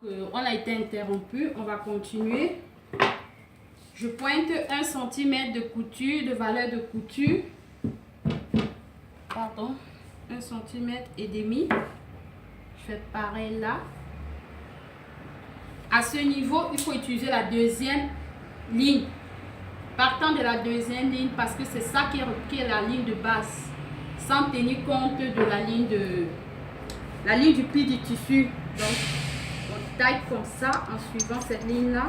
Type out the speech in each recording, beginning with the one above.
On a été interrompu, on va continuer. Je pointe 1 cm de couture, de valeur de couture. Pardon, 1 cm et demi. Je fais pareil là. À ce niveau, il faut utiliser la deuxième ligne. Partant de la deuxième ligne parce que c'est ça qui est la ligne de base. Sans tenir compte de la ligne du pli du tissu. Donc, on taille comme ça en suivant cette ligne-là.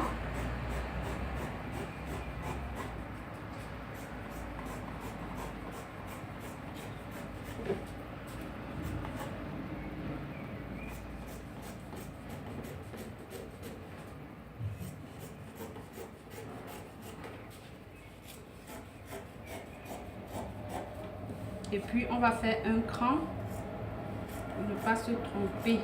Et puis, on va faire un cran pour ne pas se tromper.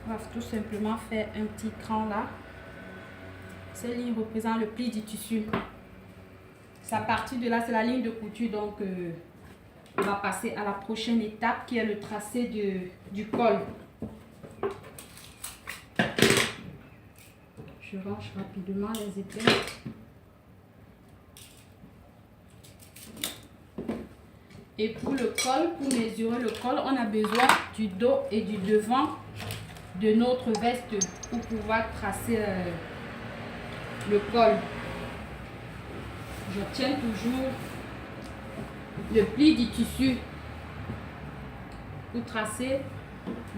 On va tout simplement faire un petit cran là. Cette ligne représente le pli du tissu. C'est à partir de là, c'est la ligne de couture. Donc, on va passer à la prochaine étape qui est le tracé du col. Je range rapidement les épingles. Et pour le col, pour mesurer le col, on a besoin du dos et du devant de notre veste pour pouvoir tracer le col. Je tiens toujours le pli du tissu pour tracer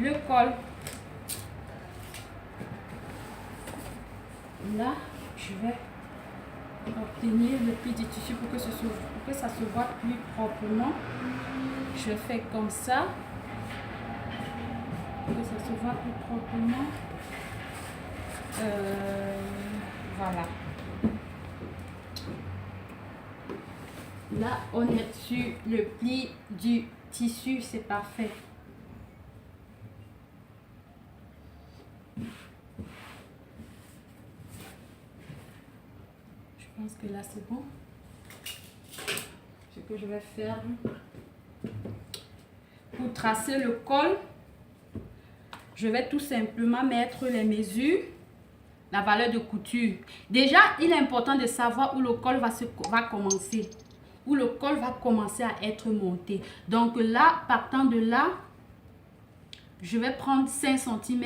le col. Là, je vais obtenir le pli du tissu pour que ça se voit plus proprement. Je fais comme ça pour que ça se voit plus proprement. Voilà. Là, on est sur le pli du tissu, c'est parfait. Je pense que là, c'est bon. Ce que je vais faire pour tracer le col, je vais tout simplement mettre les mesures, la valeur de couture. Déjà, il est important de savoir où le col va commencer. Où le col va commencer à être monté. Donc là, partant de là, je vais prendre 5 cm.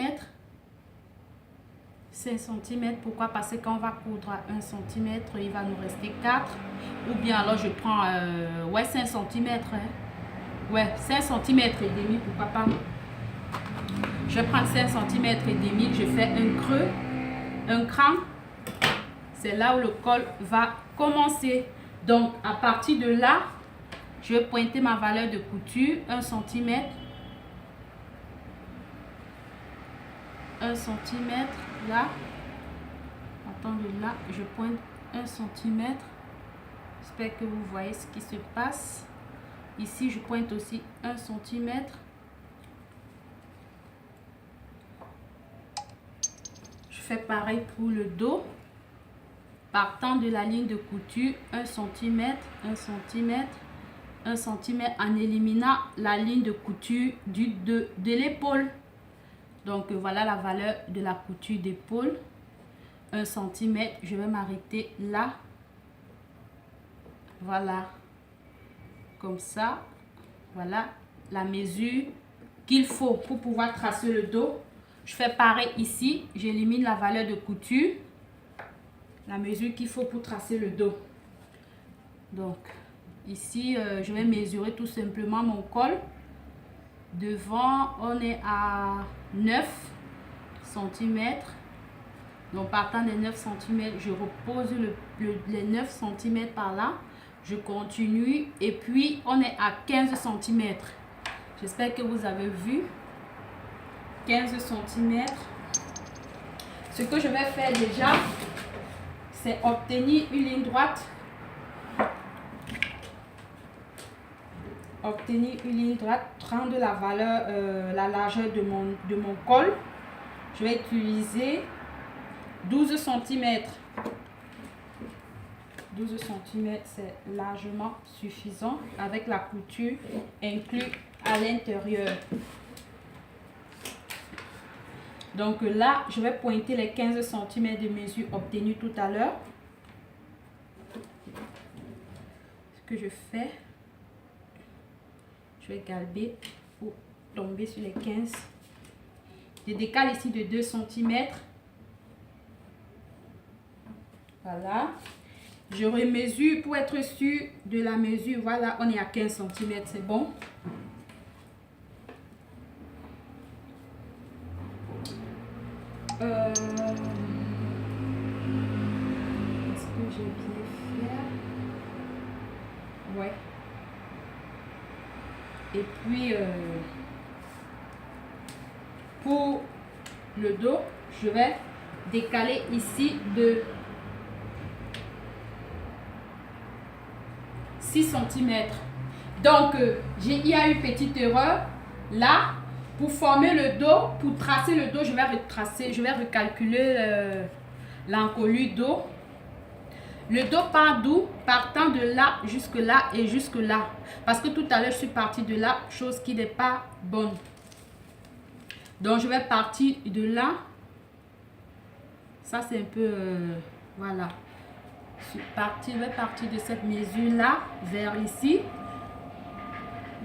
5 cm, pourquoi? Parce que quand on va coudre à 1 cm, il va nous rester 4. Ou bien alors je prends 5 cm. Hein. Ouais, 5 cm et demi, pourquoi pas. Je vais prendre 5 cm et demi, je fais un creux, un cran. C'est là où le col va commencer. Donc, à partir de là, je vais pointer ma valeur de couture, 1 cm. 1 cm, là. Partant de là, je pointe 1 cm. J'espère que vous voyez ce qui se passe. Ici, je pointe aussi 1 cm. Je fais pareil pour le dos. Partant de la ligne de couture, 1 cm, 1 cm, 1 cm en éliminant la ligne de couture de l'épaule. Donc voilà la valeur de la couture d'épaule. 1 cm, je vais m'arrêter là. Voilà. Comme ça. Voilà la mesure qu'il faut pour pouvoir tracer le dos. Je fais pareil ici. J'élimine la valeur de couture. La mesure qu'il faut pour tracer le dos. Donc, ici, je vais mesurer tout simplement mon col. Devant, on est à 9 cm. Donc, partant des 9 cm, je repose les 9 cm par là. Je continue. Et puis, on est à 15 cm. J'espère que vous avez vu. 15 cm. Ce que je vais faire déjà, c'est obtenir une ligne droite. Obtenir une ligne droite, prendre la valeur, la largeur de mon col. Je vais utiliser 12 cm. 12 cm, c'est largement suffisant avec la couture inclue à l'intérieur. Donc là, je vais pointer les 15 cm de mesure obtenus tout à l'heure. Ce que je fais, je vais galber pour tomber sur les 15. Je décale ici de 2 cm. Voilà. Je remesure pour être sûr de la mesure. Voilà, on est à 15 cm, c'est bon. Est-ce que j'ai bien fait? Ouais. Et puis, pour le dos, je vais décaler ici de 6 cm. Donc, il y a une petite erreur là. Pour former le dos, pour tracer le dos, je vais recalculer l'encolure dos. Le dos part d'où? Partant de là jusque là et jusque là. Parce que tout à l'heure, je suis partie de là, chose qui n'est pas bonne. Donc, je vais partir de là. Ça, c'est un peu... voilà. Je vais partir de cette mesure-là vers ici.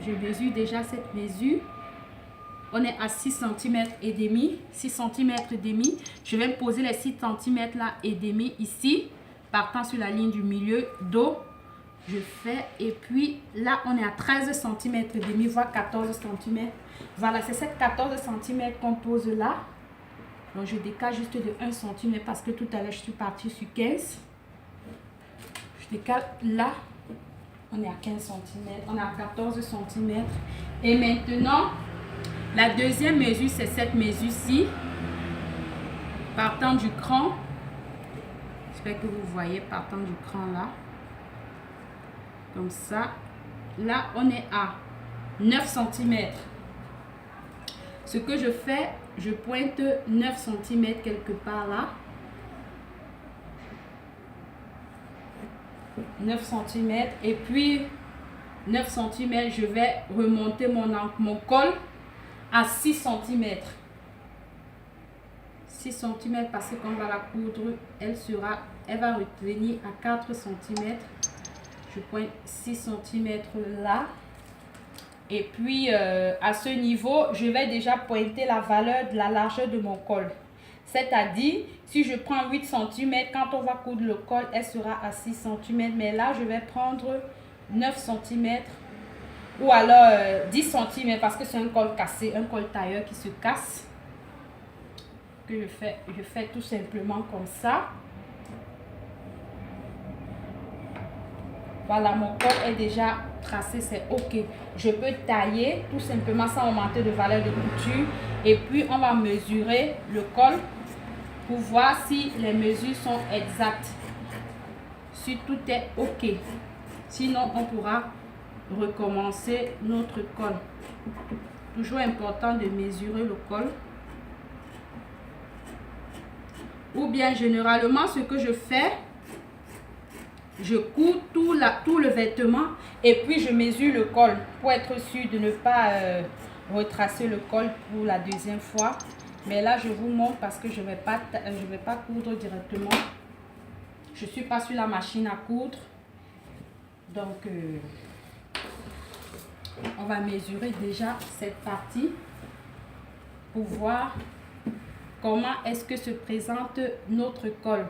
Je mesure déjà cette mesure. On est à 6 cm et demi. 6 cm et demi. Je vais poser les 6 cm là et demi ici. Partant sur la ligne du milieu dos. Je fais. Et puis là, on est à 13 cm et demi, voire 14 cm. Voilà, c'est cette 14 cm qu'on pose là. Donc, je décale juste de 1 cm parce que tout à l'heure, je suis partie sur 15. Je décale là. On est à 15 cm. On est à 14 cm. Et maintenant... la deuxième mesure, c'est cette mesure-ci. Partant du cran. J'espère que vous voyez, partant du cran là. Comme ça. Là, on est à 9 cm. Ce que je fais, je pointe 9 cm quelque part là. 9 cm. Et puis, 9 cm, je vais remonter mon col à 6 cm. 6 cm parce que quand on va la coudre, elle va revenir à 4 cm. Je pointe 6 cm là. Et puis, à ce niveau, je vais déjà pointer la valeur de la largeur de mon col. C'est-à-dire, si je prends 8 cm, quand on va coudre le col, elle sera à 6 cm. Mais là, je vais prendre 9 cm. Ou alors 10 cm parce que c'est un col cassé, un col tailleur qui se casse. Que je fais tout simplement comme ça. Voilà, mon col est déjà tracé, c'est ok. Je peux tailler tout simplement sans augmenter de valeur de couture. Et puis on va mesurer le col pour voir si les mesures sont exactes. Si tout est ok. Sinon, on pourra recommencer notre col. Toujours important de mesurer le col. Ou bien généralement ce que je fais, je couds tout le vêtement et puis je mesure le col pour être sûr de ne pas retracer le col pour la deuxième fois. Mais là je vous montre parce que je vais pas coudre directement. Je suis pas sur la machine à coudre. Donc on va mesurer déjà cette partie pour voir comment est-ce que se présente notre col.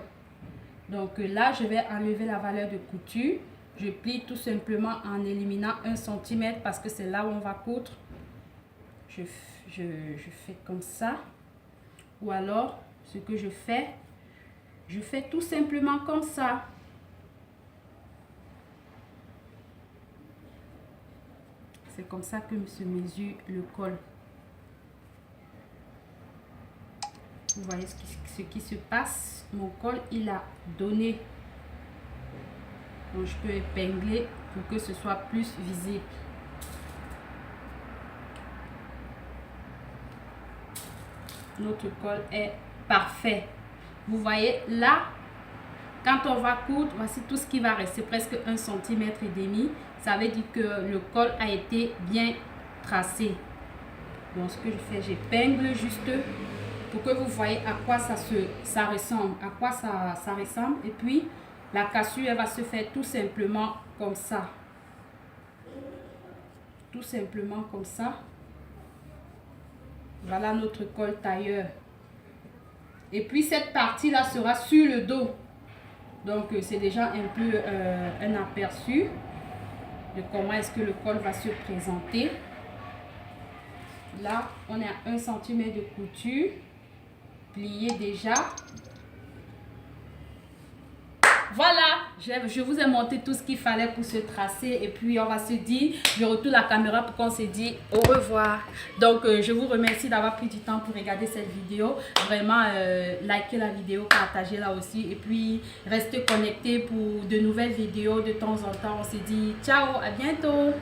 Donc là, je vais enlever la valeur de couture. Je plie tout simplement en éliminant 1 cm parce que c'est là où on va coudre. Je fais comme ça. Ou alors, ce que je fais tout simplement comme ça. C'est comme ça que se mesure le col. Vous voyez ce qui se passe. Mon col, il a donné. Donc, je peux épingler pour que ce soit plus visible. Notre col est parfait. Vous voyez là, quand on va coudre, voici tout ce qui va rester, presque 1 cm et demi. Ça veut dire que le col a été bien tracé. Donc, ce que je fais, j'épingle juste pour que vous voyez à quoi ça ressemble, à quoi ça ressemble. Et puis, la cassure, elle va se faire tout simplement comme ça. Tout simplement comme ça. Voilà notre col tailleur. Et puis, cette partie-là sera sur le dos. Donc, c'est déjà un peu un aperçu de comment est-ce que le col va se présenter. Là, on est à 1 cm de couture. Plié déjà. Voilà, je vous ai montré tout ce qu'il fallait pour se tracer. Et puis, on va se dire, je retourne la caméra pour qu'on se dise au revoir. Donc, je vous remercie d'avoir pris du temps pour regarder cette vidéo. Vraiment, likez la vidéo, partagez-la aussi. Et puis, restez connectés pour de nouvelles vidéos de temps en temps. On se dit ciao, à bientôt.